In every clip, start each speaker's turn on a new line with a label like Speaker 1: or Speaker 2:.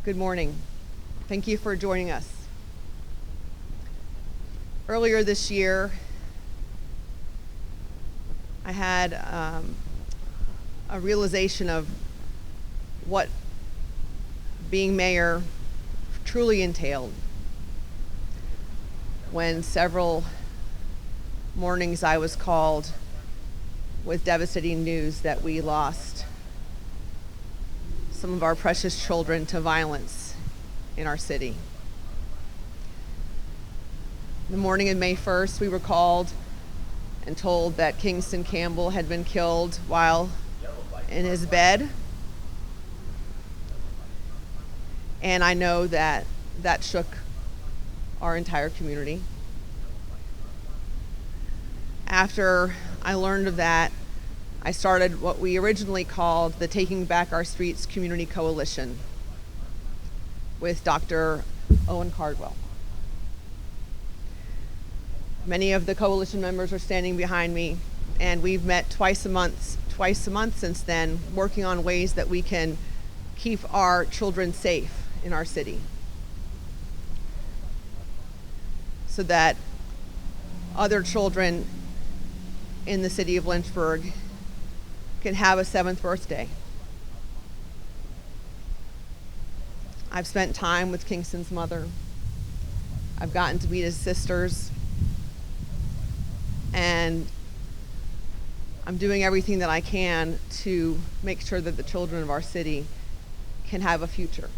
Speaker 1: Good morning. Thank you for joining us. Earlier this year, I had a realization of what being mayor truly entailed. When several mornings I was called with devastating news that we lost some of our precious children to violence in our city. The morning of May 1st, we were called and told that Kingston Campbell had been killed while in his bed. And I know that that shook our entire community. After I learned of that, I started what we originally called the Taking Back Our Streets Community Coalition with Dr. Owen Cardwell. Many of the coalition members are standing behind me, and we've met twice a month since then, working on ways that we can keep our children safe in our city so that other children in the city of Lynchburg can have a 7th birthday. I've spent time with Kingston's mother. I've gotten to meet his sisters. And I'm doing everything that I can to make sure that the children of our city can have a future.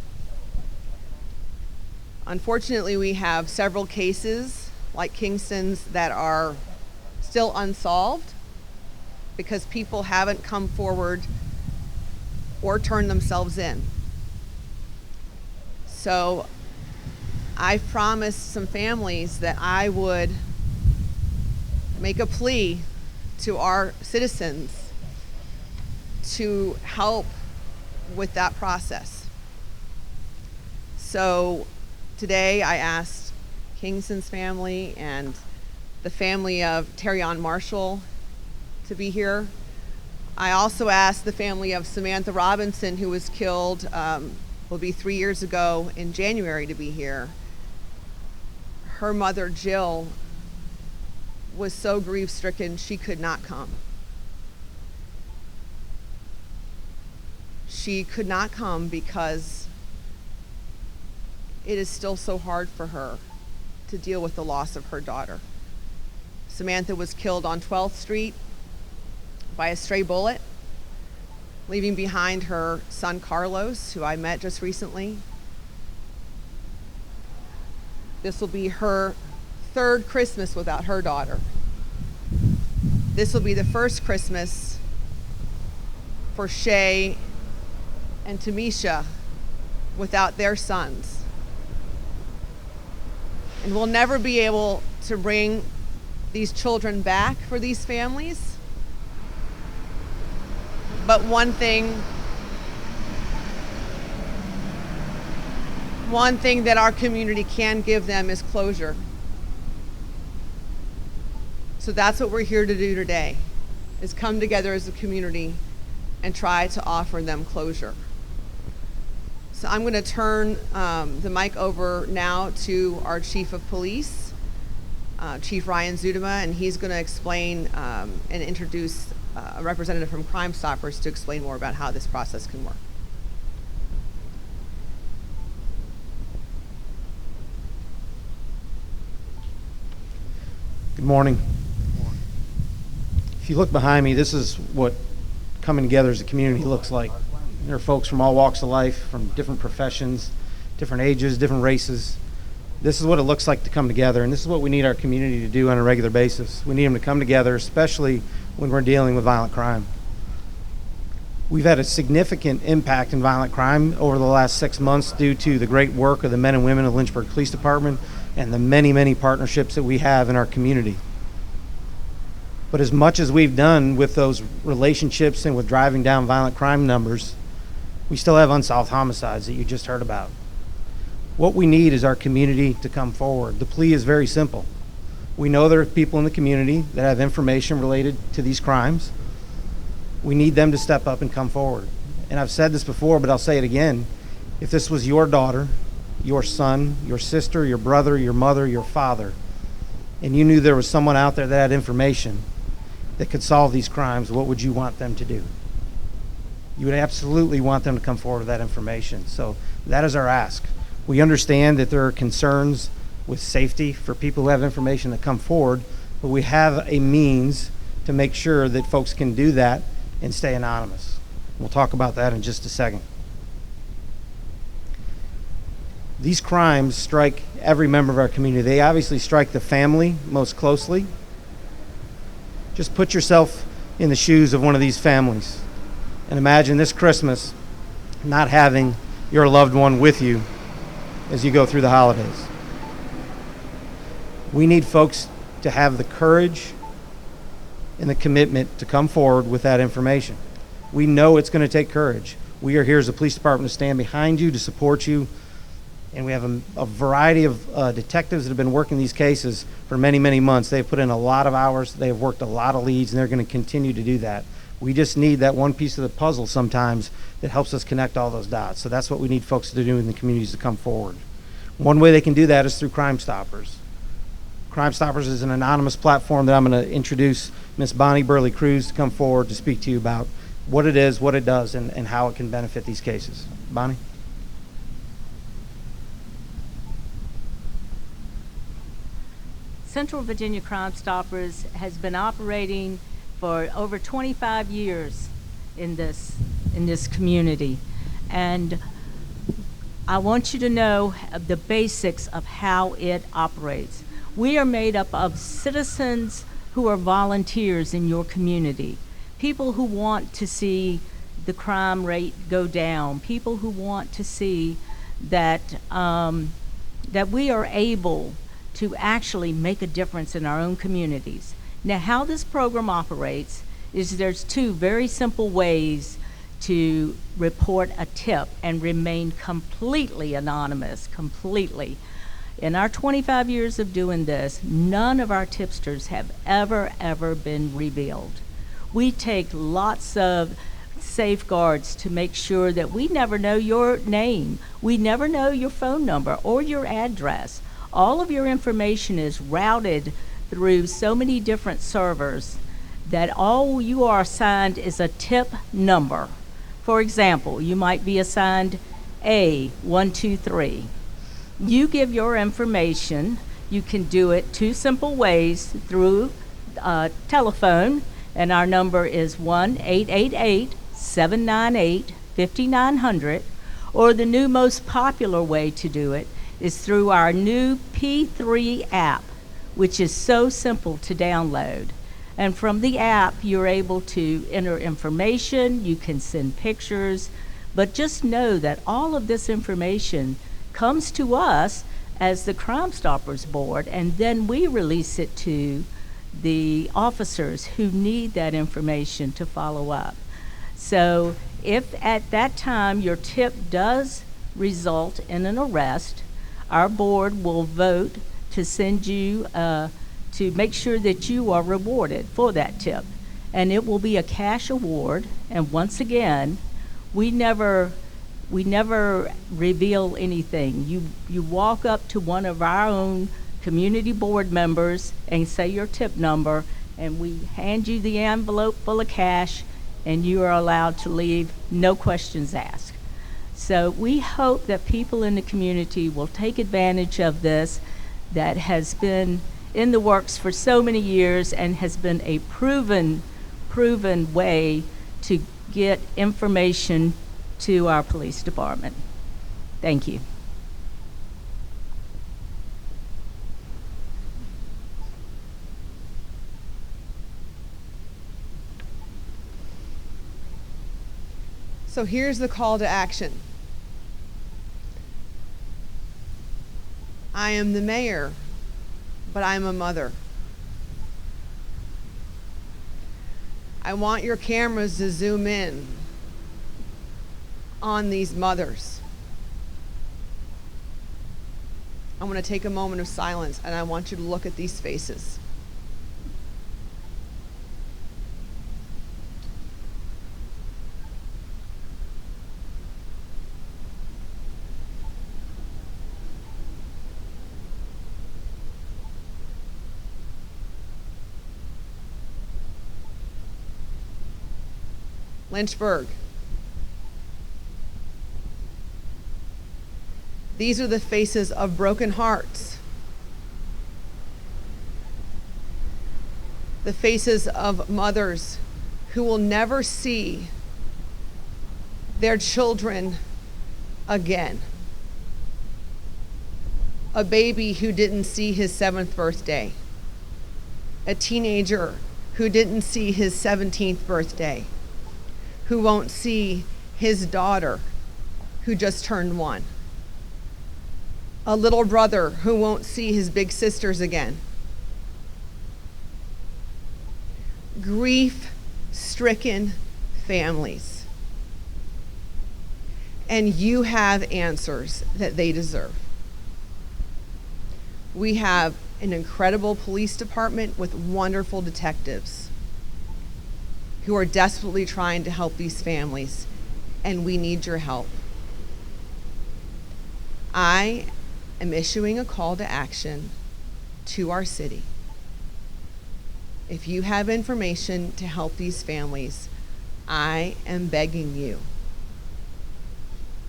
Speaker 1: Unfortunately, we have several cases like Kingston's that are still unsolved because people haven't come forward or turned themselves in. So I've promised some families that I would make a plea to our citizens to help with that process. So today I asked Kingston's family and the family of Terrion Marshall to be here. I also asked the family of Samantha Robinson, who was killed, will be 3 years ago in January, to be here. Her mother, Jill, was so grief-stricken she could not come. She could not come because it is still so hard for her to deal with the loss of her daughter. Samantha was killed on 12th Street by a stray bullet, leaving behind her son Carlos, who I met just recently. This will be her 3rd Christmas without her daughter. This will be the first Christmas for Shay and Tamisha without their sons. And we'll never be able to bring these children back for these families. But one thing that our community can give them is closure. So that's what we're here to do today, is come together as a community and try to offer them closure. So I'm going to turn the mic over now to our Chief of Police, Chief Ryan Zudema, and he's going to explain and introduce a representative from Crime Stoppers to explain more about how this process can work.
Speaker 2: Good morning. If you look behind me, this is what coming together as a community looks like. There are folks from all walks of life, from different professions, different ages, different races. This is what it looks like to come together, and this is what we need our community to do on a regular basis. We need them to come together, especially when we're dealing with violent crime. We've had a significant impact in violent crime over the last 6 months due to the great work of the men and women of the Lynchburg Police Department and the many, many partnerships that we have in our community. But as much as we've done with those relationships and with driving down violent crime numbers, we still have unsolved homicides that you just heard about. What we need is our community to come forward. The plea is very simple. We know there are people in the community that have information related to these crimes. We need them to step up and come forward. And I've said this before, but I'll say it again. If this was your daughter, your son, your sister, your brother, your mother, your father, and you knew there was someone out there that had information that could solve these crimes, what would you want them to do? You would absolutely want them to come forward with that information. So that is our ask. We understand that there are concerns with safety for people who have information that come forward, but we have a means to make sure that folks can do that and stay anonymous. We'll talk about that in just a second. These crimes strike every member of our community. They obviously strike the family most closely. Just put yourself in the shoes of one of these families and imagine this Christmas not having your loved one with you as you go through the holidays. We need folks to have the courage and the commitment to come forward with that information. We know it's going to take courage. We are here as a police department to stand behind you, to support you. And we have a variety of detectives that have been working these cases for many, many months. They've put in a lot of hours. They have worked a lot of leads, and they're going to continue to do that. We just need that one piece of the puzzle sometimes that helps us connect all those dots. So that's what we need folks to do in the communities to come forward. One way they can do that is through Crime Stoppers. Crime Stoppers is an anonymous platform that I'm going to introduce Ms. Bonnie Burley-Cruz to come forward to speak to you about what it is, what it does, and how it can benefit these cases. Bonnie?
Speaker 3: Central Virginia Crime Stoppers has been operating for over 25 years in this community, and I want you to know the basics of how it operates. We are made up of citizens who are volunteers in your community, people who want to see the crime rate go down, people who want to see that that we are able to actually make a difference in our own communities. Now, how this program operates is there's two very simple ways to report a tip and remain completely anonymous, completely. In our 25 years of doing this, none of our tipsters have ever been revealed. We take lots of safeguards to make sure that we never know your name, we never know your phone number or your address. All of your information is routed through so many different servers that all you are assigned is a tip number. For example, you might be assigned A123. You give your information. You can do it two simple ways through telephone, and our number is 1-888-798-5900, or the new most popular way to do it is through our new P3 app, which is so simple to download. And from the app, you're able to enter information, you can send pictures, but just know that all of this information comes to us as the Crime Stoppers Board, and then we release it to the officers who need that information to follow up. So if at that time your tip does result in an arrest, our board will vote to send you, to make sure that you are rewarded for that tip. And it will be a cash award. And once again, we never reveal anything. You walk up to one of our own community board members and say your tip number, and we hand you the envelope full of cash, and you are allowed to leave, no questions asked. So we hope that people in the community will take advantage of this that has been in the works for so many years and has been a proven way to get information to our police department. Thank you.
Speaker 1: So here's the call to action. I am the mayor, but I'm a mother. I want your cameras to zoom in on these mothers. I'm going to take a moment of silence, and I want you to look at these faces. Lynchburg. These are the faces of broken hearts, the faces of mothers who will never see their children again. A baby who didn't see his 7th birthday, a teenager who didn't see his 17th birthday, who won't see his daughter who just turned 1, a little brother who won't see his big sisters again. Grief-stricken families. And you have answers that they deserve. We have an incredible police department with wonderful detectives who are desperately trying to help these families, and we need your help. I am issuing a call to action to our city. If you have information to help these families, I am begging you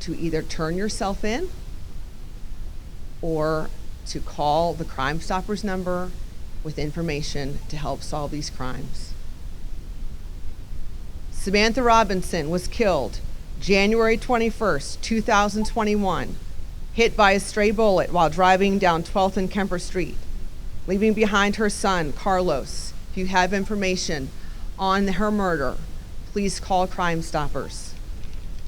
Speaker 1: to either turn yourself in or to call the Crime Stoppers number with information to help solve these crimes. Samantha Robinson was killed January 21st, 2021, hit by a stray bullet while driving down 12th and Kemper Street, leaving behind her son, Carlos. If you have information on her murder, please call Crime Stoppers.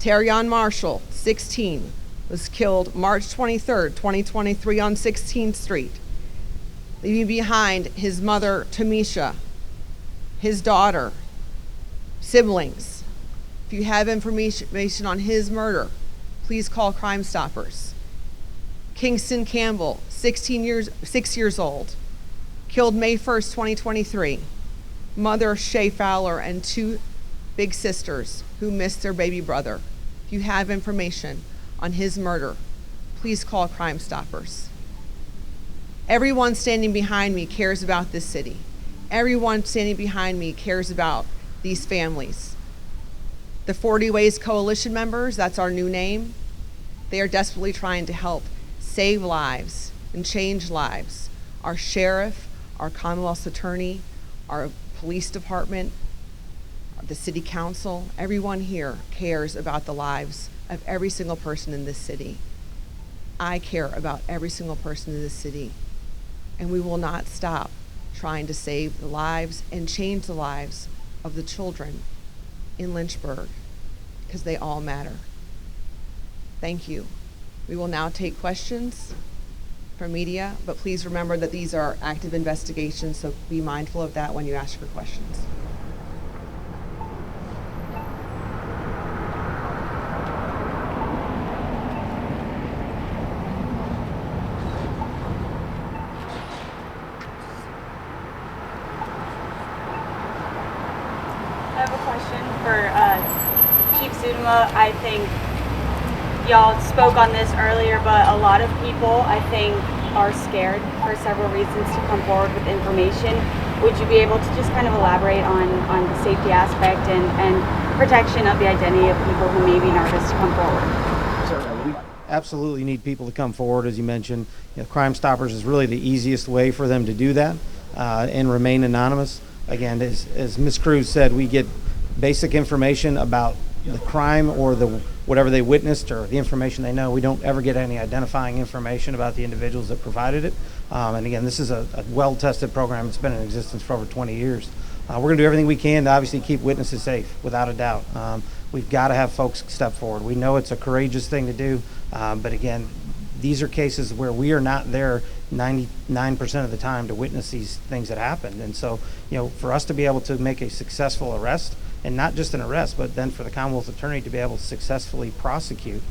Speaker 1: Terrion Marshall, 16, was killed March 23rd, 2023 on 16th Street, leaving behind his mother, Tamisha, his daughter, siblings. If you have information on his murder, please call Crime Stoppers. Kingston Campbell, 6 years old, killed May 1st, 2023. Mother Shay Fowler and 2 big sisters who missed their baby brother. If you have information on his murder, please call Crime Stoppers. Everyone standing behind me cares about this city. Everyone standing behind me cares about these families. The 40 Ways Coalition members, that's our new name, they are desperately trying to help save lives and change lives. Our sheriff, our Commonwealth's attorney, our police department, the city council, everyone here cares about the lives of every single person in this city. I care about every single person in this city, and we will not stop trying to save the lives and change the lives of the children in Lynchburg, because they all matter. Thank you. We will now take questions from media, but please remember that these are active investigations, so be mindful of that when you ask for questions.
Speaker 4: I have a question for Chief Zudema. I think y'all spoke on this earlier, but a lot of people, I think, are scared for several reasons to come forward with information. Would you be able to just kind of elaborate on the safety aspect and protection of the identity of people who may be nervous to come forward?
Speaker 2: We absolutely need people to come forward, as you mentioned. Crime Stoppers is really the easiest way for them to do that and remain anonymous. Again, as Ms. Cruz said, we get basic information about the crime or whatever they witnessed or the information they know. We don't ever get any identifying information about the individuals that provided it. And again, this is a well-tested program. It's been in existence for over 20 years. We're going to do everything we can to obviously keep witnesses safe, without a doubt. We've got to have folks step forward. We know it's a courageous thing to do, but again, these are cases where we are not there 99% of the time to witness these things that happened. And so, for us to be able to make a successful arrest, and not just an arrest, but then for the Commonwealth Attorney to be able to successfully prosecute,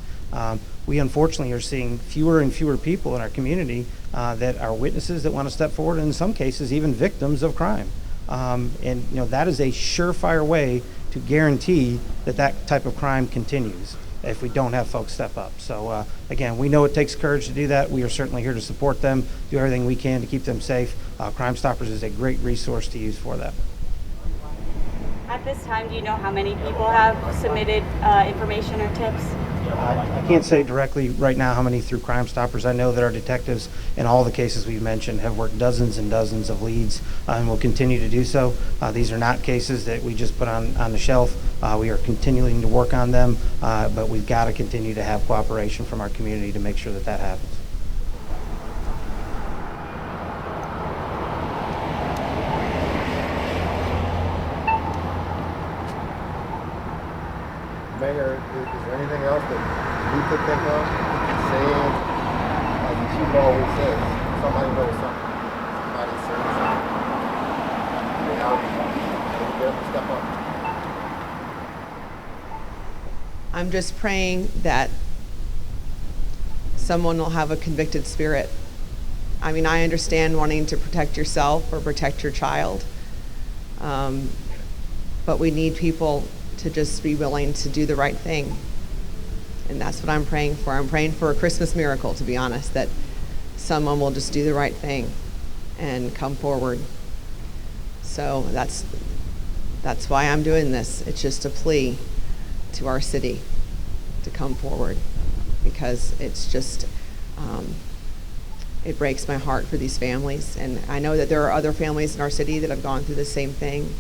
Speaker 2: we unfortunately are seeing fewer and fewer people in our community that are witnesses that want to step forward, and in some cases even victims of crime. And that is a surefire way to guarantee that type of crime continues if we don't have folks step up. So again, we know it takes courage to do that. We are certainly here to support them, do everything we can to keep them safe. Crime Stoppers is a great resource to use for that.
Speaker 4: At this time, do you know how many people have submitted information or tips?
Speaker 2: I can't say directly right now how many through Crime Stoppers. I know that our detectives in all the cases we've mentioned have worked dozens and dozens of leads and will continue to do so. These are not cases that we just put on the shelf. We are continuing to work on them, but we've got to continue to have cooperation from our community to make sure that that happens.
Speaker 5: Mayor, is there anything else that we could think of? Saying, like the chief always says, somebody knows something. Somebody says something. They have to step up.
Speaker 1: I'm just praying that someone will have a convicted spirit. I mean, I understand wanting to protect yourself or protect your child, but we need people to just be willing to do the right thing. And that's what I'm praying for. I'm praying for a Christmas miracle, to be honest, that someone will just do the right thing and come forward. So that's why I'm doing this. It's just a plea to our city to come forward, because it's just, it breaks my heart for these families. And I know that there are other families in our city that have gone through the same thing.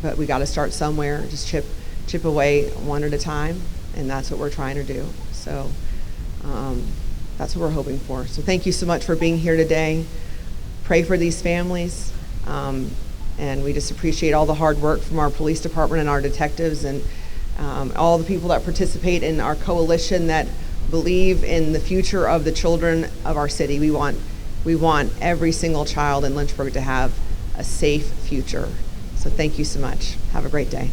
Speaker 1: But we got to start somewhere, just chip away one at a time, and that's what we're trying to do. So that's what we're hoping for. So thank you so much for being here today. Pray for these families, and we just appreciate all the hard work from our police department and our detectives and all the people that participate in our coalition that believe in the future of the children of our city. We want every single child in Lynchburg to have a safe future. So thank you so much. Have a great day.